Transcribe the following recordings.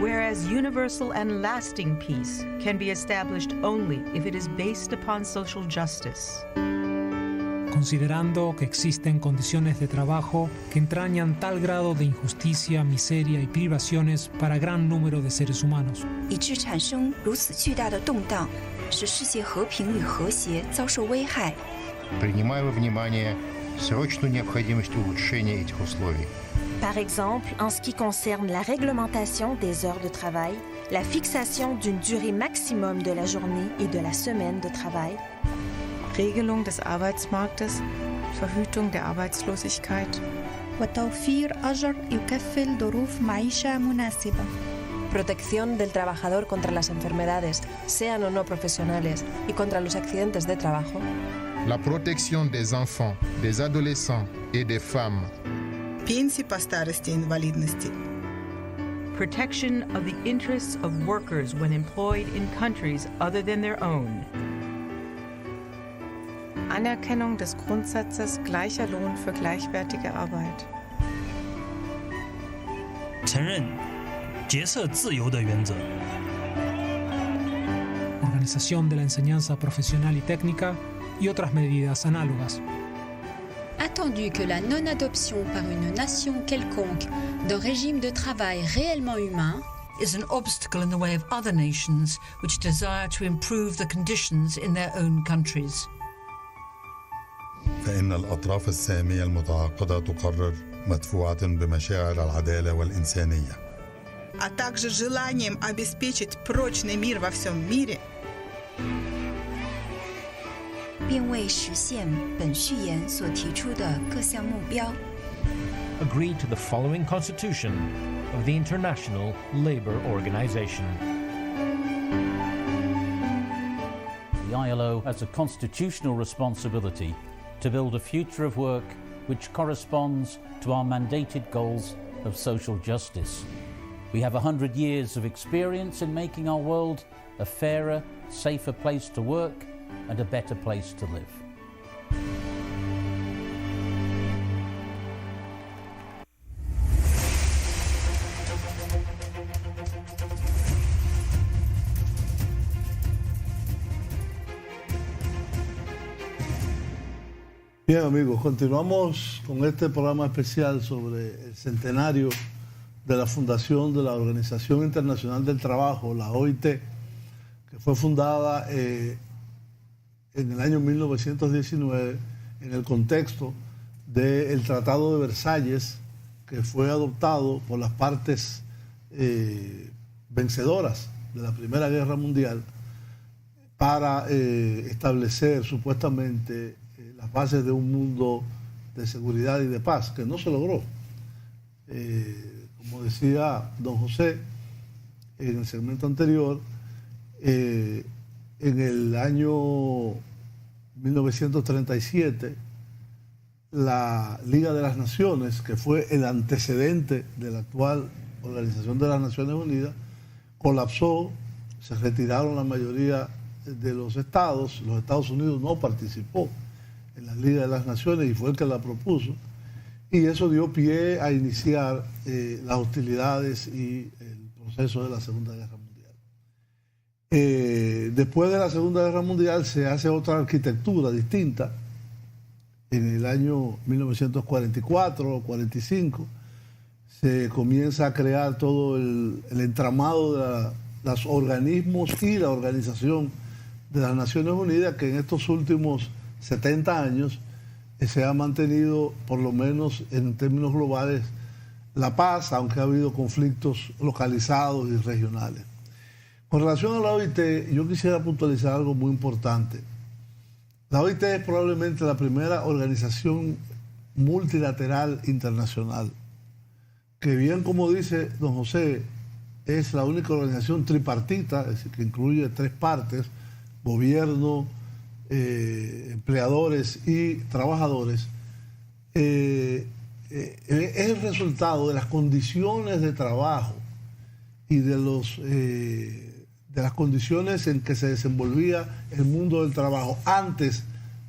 Whereas universal and lasting peace can be established only if it is based upon social justice. Considerando que existen condiciones de trabajo que entrañan tal grado de injusticia, miseria y privaciones para gran número de seres humanos. 以致产生如此巨大的动荡，使世界和平与和谐遭受危害。 Принимая во внимание срочную необходимость улучшения этих условий. Par exemple, en ce qui concerne la réglementation des heures de travail, la fixation d'une durée maximum de la journée et de la semaine de travail, Regelung des Arbeitsmarktes, Verhütung der Arbeitslosigkeit. وتوفير أجر يكفل ظروف معيشة مناسبة. Protección del trabajador contra las enfermedades, sean o no profesionales, y contra los accidentes de trabajo. La protección des enfants, des adolescents et des femmes. Пенсии по старости и инвалидности. Protection of the interests of workers when employed in countries other than their own. Anerkennung des Grundsatzes gleicher Lohn für gleichwertige Arbeit. 承认角色自由的原则。 Organización de la enseñanza profesional y técnica y otras medidas análogas. Attendu que la non-adoption par une nation quelconque d'un régime de travail réellement humain is an obstacle in the way of other nations which desire to improve the conditions in their own countries. فإن الأطراف السامية المتعاقدة تقرر مدفوعة بمشاعر العدالة والإنسانية. А также желанием обеспечить прочный мир во всем мире. 并为实现本序言所提出的各项目标 Agreed to the following constitution of the International Labour Organization. The ILO has a constitutional responsibility to build a future of work which corresponds to our mandated goals of social justice. We have 100 years of experience in making our world a fairer, safer place to work and a better place to live. Bien amigos, continuamos con este programa especial sobre el centenario de la fundación de la Organización Internacional del Trabajo, la OIT, que fue fundada en el año 1919 en el contexto del Tratado de Versalles, que fue adoptado por las partes vencedoras de la Primera Guerra Mundial para establecer supuestamente las bases de un mundo de seguridad y de paz, que no se logró. Como decía don José en el segmento anterior, en el año 1937, la Liga de las Naciones, que fue el antecedente de la actual Organización de las Naciones Unidas, colapsó, se retiraron la mayoría de los Estados Unidos no participó en la Liga de las Naciones y fue el que la propuso, y eso dio pie a iniciar las hostilidades y el proceso de la Segunda Guerra Mundial. Después de la Segunda Guerra Mundial se hace otra arquitectura distinta. En el año 1944 o 45 se comienza a crear todo el entramado de los organismos y la Organización de las Naciones Unidas, que en estos últimos 70 años se ha mantenido, por lo menos en términos globales, la paz, aunque ha habido conflictos localizados y regionales. Con relación a la OIT, yo quisiera puntualizar algo muy importante. La OIT es probablemente la primera organización multilateral internacional, que bien como dice don José, es la única organización tripartita, es decir, que incluye tres partes: gobierno, empleadores y trabajadores. Es el resultado de las condiciones de trabajo y de las condiciones en que se desenvolvía el mundo del trabajo antes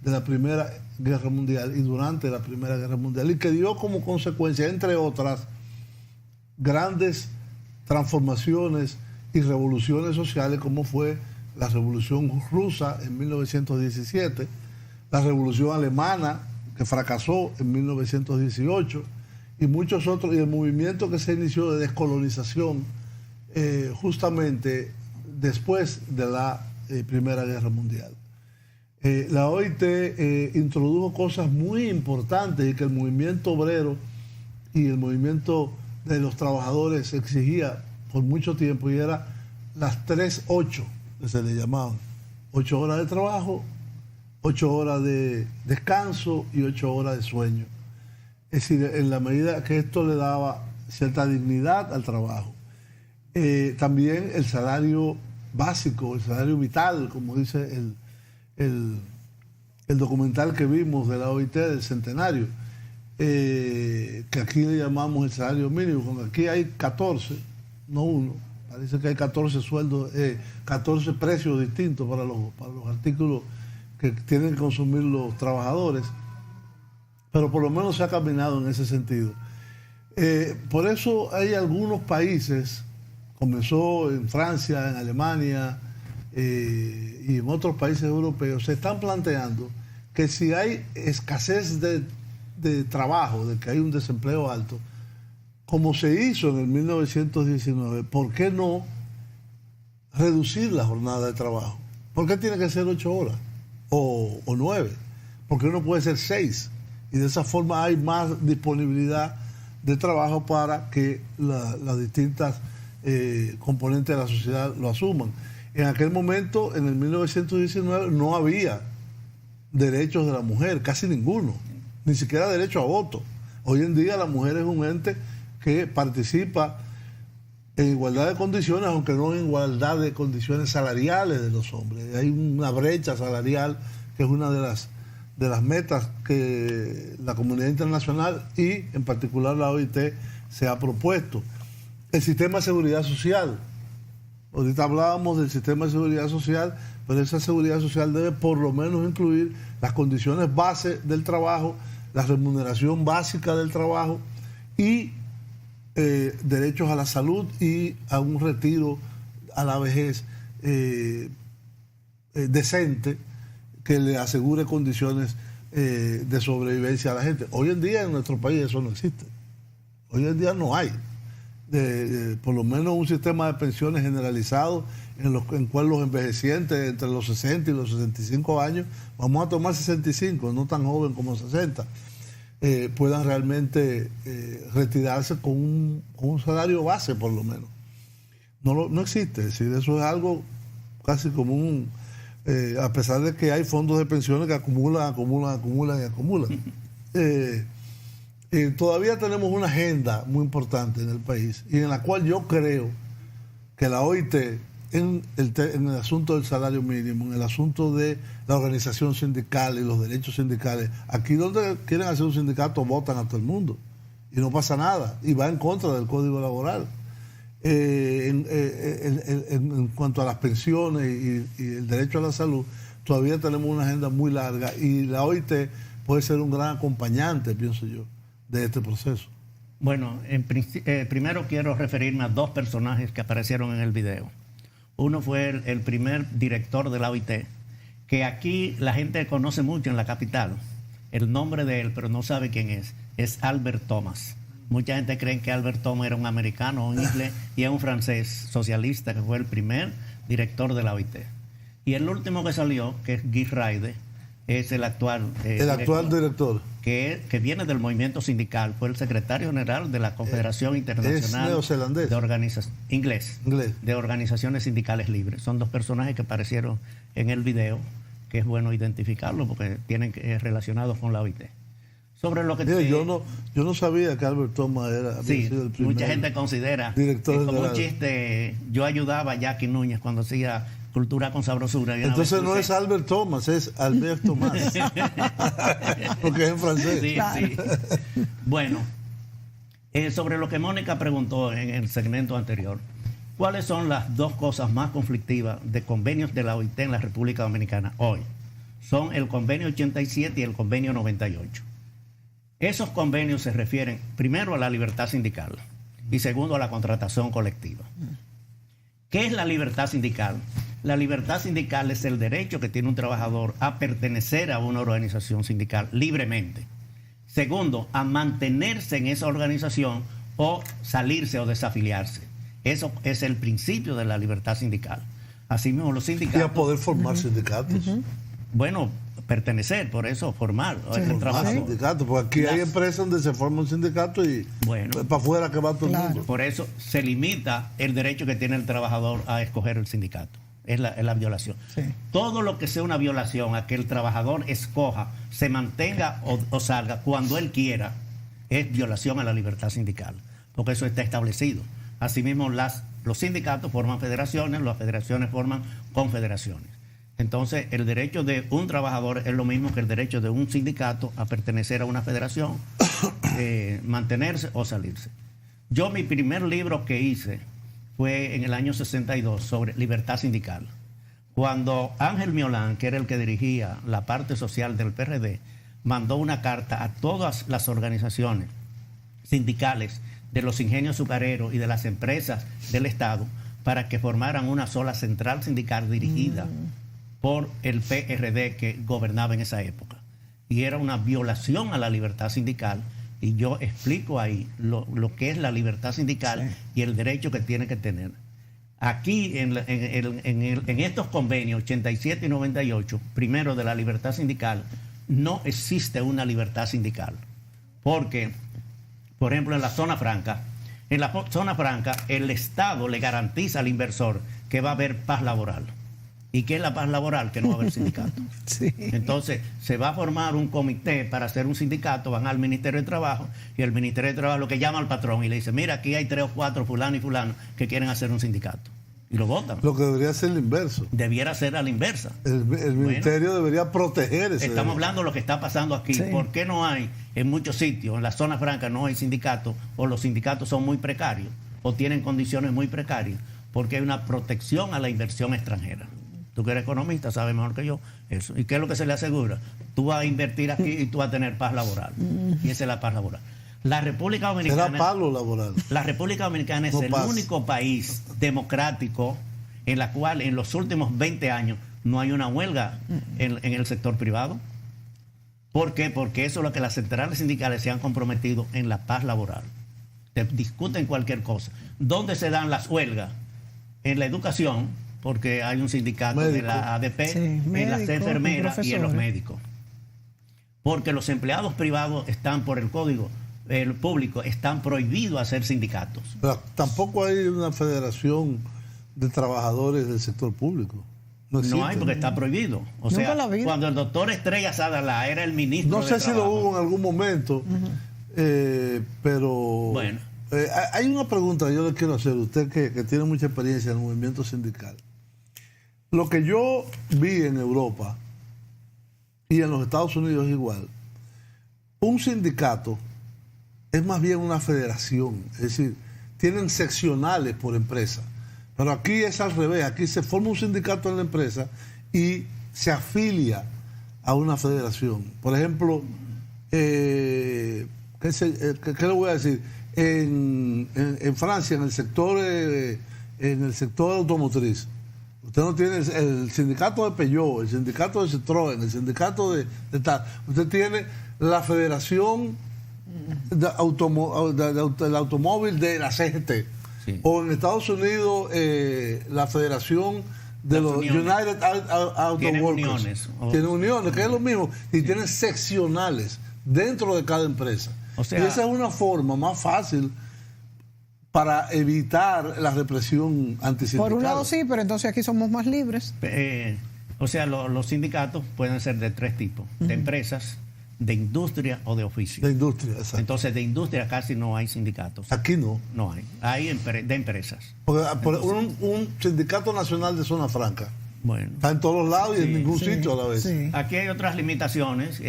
de la Primera Guerra Mundial y durante la Primera Guerra Mundial, y que dio como consecuencia, entre otras, grandes transformaciones y revoluciones sociales, como fue la Revolución Rusa en 1917, la Revolución Alemana, que fracasó en 1918, y muchos otros, y el movimiento que se inició de descolonización justamente después de la Primera Guerra Mundial. La OIT introdujo cosas muy importantes y que el movimiento obrero y el movimiento de los trabajadores exigía por mucho tiempo, y era las 3-8 que se le llamaban: 8 horas de trabajo, 8 horas de descanso y 8 horas de sueño. Es decir, en la medida que esto le daba cierta dignidad al trabajo. También el salario básico, el salario vital, como dice el documental que vimos de la OIT del centenario, que aquí le llamamos el salario mínimo, cuando aquí hay 14, no uno, parece que hay 14 sueldos, 14 precios distintos para los artículos que tienen que consumir los trabajadores, pero por lo menos se ha caminado en ese sentido. Por eso hay algunos países, comenzó en Francia, en Alemania y en otros países europeos, se están planteando que si hay escasez de trabajo, de que hay un desempleo alto, como se hizo en el 1919, ¿por qué no reducir la jornada de trabajo? ¿Por qué tiene que ser 8 horas o 9? ¿Por qué no puede ser 6? Y de esa forma hay más disponibilidad de trabajo para que las distintas componentes de la sociedad lo asuman. En aquel momento, en el 1919, no había derechos de la mujer, casi ninguno, ni siquiera derecho a voto. Hoy en día la mujer es un ente que participa en igualdad de condiciones, aunque no en igualdad de condiciones salariales de los hombres. Hay una brecha salarial que es una de las metas que la comunidad internacional y en particular la OIT se ha propuesto. El sistema de seguridad social. Ahorita hablábamos del sistema de seguridad social, pero esa seguridad social debe por lo menos incluir las condiciones base del trabajo, la remuneración básica del trabajo y derechos a la salud y a un retiro a la vejez decente que le asegure condiciones de sobrevivencia a la gente. Hoy en día en nuestro país eso no existe. Hoy en día no hay. Por lo menos un sistema de pensiones generalizado en cual los envejecientes entre los 60 y los 65 años, vamos a tomar 65, no tan joven como 60, puedan realmente retirarse con un salario base por lo menos. No existe, es decir, eso es algo casi común, a pesar de que hay fondos de pensiones que acumulan. Todavía tenemos una agenda muy importante en el país y en la cual yo creo que la OIT, en el asunto del salario mínimo, en el asunto de la organización sindical y los derechos sindicales, aquí donde quieren hacer un sindicato votan a todo el mundo y no pasa nada y va en contra del Código Laboral. En cuanto a las pensiones y el derecho a la salud, todavía tenemos una agenda muy larga y la OIT puede ser un gran acompañante, pienso yo, de este proceso. Bueno, primero quiero referirme a dos personajes que aparecieron en el video. Uno fue el primer director de la OIT, que aquí la gente conoce mucho en la capital. El nombre de él, pero no sabe quién es Albert Thomas. Mucha gente cree que Albert Thomas era un americano o un inglés y es un francés socialista que fue el primer director de la OIT. Y el último que salió, que es Guy Ryder, es el actual director. Que viene del movimiento sindical, fue el secretario general de la Confederación Internacional neozelandés. de Organizaciones Sindicales Libres. Son dos personajes que aparecieron en el video, que es bueno identificarlos porque tienen relacionados con la OIT. Sobre lo que yo no sabía que Albert Thomas era sido el primer mucha gente considera director como un chiste. Yo ayudaba a Jackie Núñez cuando hacía Cultura con Sabrosura. Entonces no es Albert Thomas, es Albert Thomas. Porque es en francés. Sí. Bueno, sobre lo que Mónica preguntó en el segmento anterior, ¿cuáles son las dos cosas más conflictivas de convenios de la OIT en la República Dominicana hoy? Son el convenio 87 y el convenio 98. Esos convenios se refieren primero a la libertad sindical y segundo, la contratación colectiva. ¿Qué es la libertad sindical? La libertad sindical es el derecho que tiene un trabajador a pertenecer a una organización sindical libremente. Segundo, a mantenerse en esa organización o salirse o desafiliarse. Eso es el principio de la libertad sindical. Asimismo, los sindicatos... Y a poder formar sindicatos. Bueno, pertenecer, por eso formar. Sí, el trabajo. Sindicato, porque aquí hay empresas donde se forma un sindicato y para afuera que va todo el mundo. Por eso se limita el derecho que tiene el trabajador a escoger el sindicato. Es la violación. Sí. Todo lo que sea una violación a que el trabajador escoja, se mantenga o salga cuando él quiera, es violación a la libertad sindical, porque eso está establecido. Asimismo, los sindicatos forman federaciones, las federaciones forman confederaciones. Entonces, el derecho de un trabajador es lo mismo que el derecho de un sindicato a pertenecer a una federación, mantenerse o salirse. Yo, mi primer libro que hice fue en el año 62 sobre libertad sindical. Cuando Ángel Miolán, que era el que dirigía la parte social del PRD, mandó una carta a todas las organizaciones sindicales de los ingenios azucareros y de las empresas del Estado para que formaran una sola central sindical dirigida por el PRD que gobernaba en esa época. Y era una violación a la libertad sindical, y yo explico ahí lo que es la libertad sindical y el derecho que tiene que tener. Aquí en estos convenios 87 y 98, primero de la libertad sindical, no existe una libertad sindical. Porque, por ejemplo, en la zona franca, el Estado le garantiza al inversor que va a haber paz laboral. ¿Y qué es la paz laboral? Que no va a haber sindicato. Sí. Entonces, se va a formar un comité para hacer un sindicato, van al Ministerio de Trabajo, y el Ministerio de Trabajo lo que llama al patrón y le dice, mira, aquí hay 3 o 4 fulano y fulano que quieren hacer un sindicato. Y lo votan. Lo que debería ser el inverso. Debiera ser a la inversa. El Ministerio debería proteger ese Estamos hablando de lo que está pasando aquí. Sí. ¿Por qué no hay en muchos sitios, en la zona franca no hay sindicatos, o los sindicatos son muy precarios, o tienen condiciones muy precarias? Porque hay una protección a la inversión extranjera. Tú que eres economista sabes mejor que yo eso. ¿Y qué es lo que se le asegura? Tú vas a invertir aquí y tú vas a tener paz laboral. Y esa es la paz laboral. La República Dominicana... Será palo laboral. La República Dominicana es el único país democrático en la cual en los últimos 20 años no hay una huelga en el sector privado. ¿Por qué? Porque eso es lo que las centrales sindicales se han comprometido en la paz laboral. Te discuten cualquier cosa. ¿Dónde se dan las huelgas? En la educación, porque hay un sindicato de la ADP, en las enfermeras y en los médicos. Porque los empleados privados están por el código, el público, están prohibidos hacer sindicatos. Pero tampoco hay una federación de trabajadores del sector público. No hay, porque está prohibido. O sea, cuando el doctor Estrella Sadalá era el ministro de Trabajo. No sé si lo hubo en algún momento, pero... Bueno. Hay una pregunta que yo le quiero hacer a usted que tiene mucha experiencia en el movimiento sindical. Lo que yo vi en Europa y en los Estados Unidos es igual. Un sindicato es más bien una federación, es decir, tienen seccionales por empresa. Pero aquí es al revés, aquí se forma un sindicato en la empresa y se afilia a una federación. Por ejemplo, ¿qué le voy a decir? En Francia, en el sector automotriz, usted no tiene el sindicato de Peugeot, el sindicato de Citroën, el sindicato de tal. Usted tiene la federación del automóvil de la CGT. Sí. O en Estados Unidos, la federación de los United Auto Workers. Tiene uniones, que es lo mismo. Y tienen seccionales dentro de cada empresa. O sea, y esa es una forma más fácil para evitar la represión antisindical. Por un lado sí, pero entonces aquí somos más libres. O sea, los sindicatos pueden ser de 3 tipos: de empresas, de industria o de oficio. De industria, exacto. Entonces, de industria casi no hay sindicatos. Aquí no. No hay. Hay de empresas. Un sindicato nacional de zona franca. Bueno, está en todos lados y en ningún sitio a la vez. Sí. Aquí hay otras limitaciones.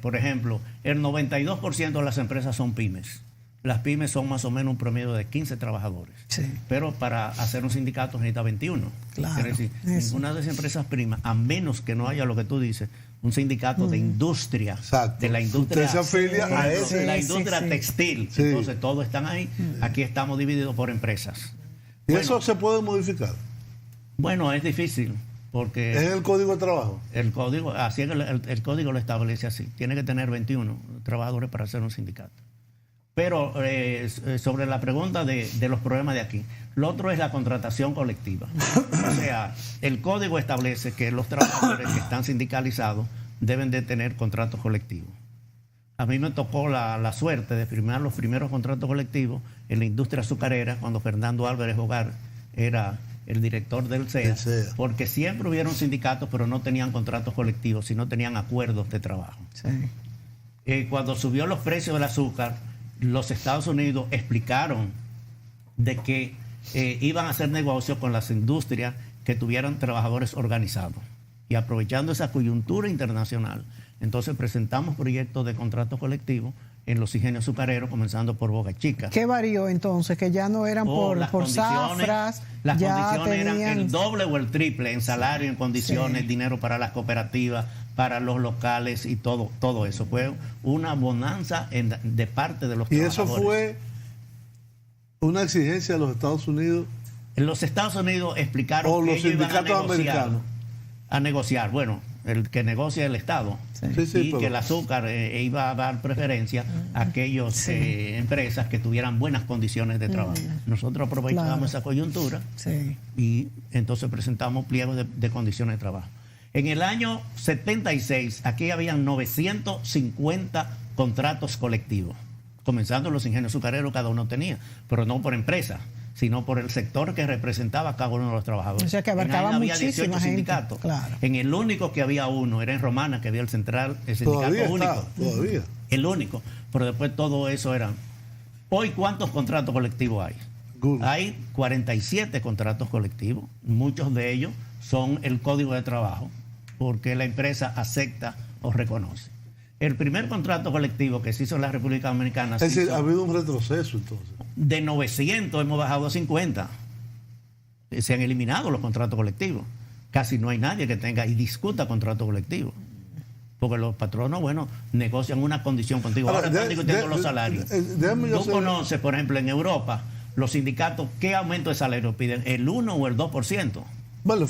Por ejemplo, el 92% de las empresas son pymes. Las pymes son más o menos un promedio de 15 trabajadores. Sí. Pero para hacer un sindicato necesita 21. Claro, Es decir, ninguna de esas empresas primas, a menos que no haya lo que tú dices, un sindicato de industria, de la industria, Usted se afilia a ese. la industria textil. Sí. Entonces todos están ahí. Aquí estamos divididos por empresas. ¿Y eso se puede modificar? Bueno, es difícil. Porque ¿Es el Código de Trabajo? El Código, así es el Código lo establece así. Tiene que tener 21 trabajadores para hacer un sindicato. Pero sobre la pregunta de los problemas de aquí, lo otro es la contratación colectiva. O sea, el Código establece que los trabajadores que están sindicalizados deben de tener contratos colectivos. A mí me tocó la suerte de firmar los primeros contratos colectivos en la industria azucarera cuando Fernando Álvarez Hogar era el director del CEA, porque siempre hubieron sindicatos, pero no tenían contratos colectivos, sino tenían acuerdos de trabajo. Sí. Cuando subió los precios del azúcar, los Estados Unidos explicaron de que iban a hacer negocios con las industrias que tuvieran trabajadores organizados. Y aprovechando esa coyuntura internacional, entonces presentamos proyectos de contratos colectivos en los ingenios azucareros, comenzando por Boca Chica. ¿Qué varió entonces? Que ya no eran por zafras, las ya condiciones tenían... eran el doble o el triple en salario, en condiciones, dinero para las cooperativas, para los locales y todo eso. Fue una bonanza de parte de los trabajadores. ¿Y eso fue una exigencia de los Estados Unidos? En los Estados Unidos explicaron o que los ellos iban sindicatos americanos. A negociar. Bueno, el que negocia el Estado. Y que el azúcar iba a dar preferencia a aquellas empresas que tuvieran buenas condiciones de trabajo. Nosotros aprovechamos esa coyuntura y entonces presentamos pliegos de condiciones de trabajo. En el año 76, aquí habían 950 contratos colectivos, comenzando los ingenios azucareros, cada uno tenía, pero no por empresa, sino por el sector que representaba a cada uno de los trabajadores. O sea, que abarcaba había muchísima 18 gente. sindicatos. Claro. En el único que había uno era en Romana, que había el sindicato único. Todavía. El único. Pero después todo eso eran. Hoy, ¿cuántos contratos colectivos hay? Hay 47 contratos colectivos. Muchos de ellos son el Código de Trabajo, porque la empresa acepta o reconoce. El primer contrato colectivo que se hizo en la República Dominicana... Es decir, ha habido un retroceso entonces. De 900 hemos bajado a 50. Se han eliminado los contratos colectivos. Casi no hay nadie que tenga y discuta contrato colectivo. Porque los patronos, bueno, negocian una condición contigo. Ahora están discutiendo los salarios. Tú conoces, por ejemplo, en Europa, los sindicatos, ¿qué aumento de salario piden? ¿El 1 o el 2%? Bueno,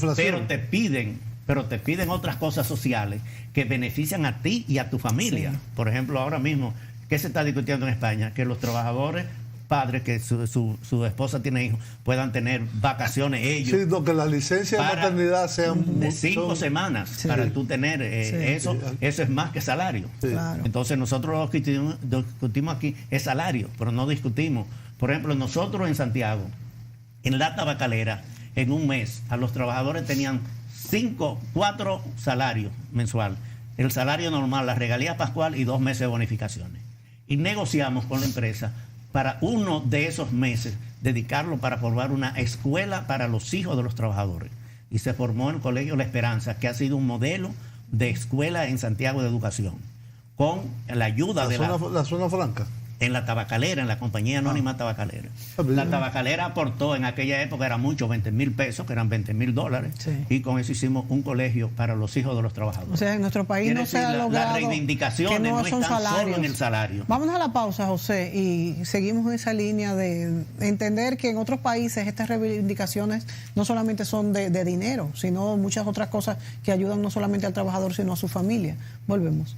Pero te piden otras cosas sociales que benefician a ti y a tu familia. Sí. Por ejemplo, ahora mismo, ¿qué se está discutiendo en España? Que los trabajadores, padres, que su esposa tiene hijos, puedan tener vacaciones ellos. Sí, que la licencia de maternidad sean de 5 semanas para tú tener eso. Eso es más que salario. Sí. Claro. Entonces nosotros lo que discutimos aquí es salario, pero no discutimos. Por ejemplo, nosotros en Santiago, en la tabacalera, en un mes, a los trabajadores tenían 4 salarios mensuales. El salario normal, la regalía pascual y 2 meses de bonificaciones. Y negociamos con la empresa para uno de esos meses dedicarlo para formar una escuela para los hijos de los trabajadores. Y se formó el Colegio La Esperanza, que ha sido un modelo de escuela en Santiago de educación, con la ayuda de la zona franca. En la tabacalera, en la compañía anónima tabacalera. La tabacalera aportó en aquella época, era mucho, 20,000 pesos, que eran $20,000, y con eso hicimos un colegio para los hijos de los trabajadores. O sea, en nuestro país no se ha logrado. Las reivindicaciones no están solo en el salario. Vamos a la pausa, José, y seguimos en esa línea de entender que en otros países estas reivindicaciones no solamente son de dinero, sino muchas otras cosas que ayudan no solamente al trabajador, sino a su familia. Volvemos.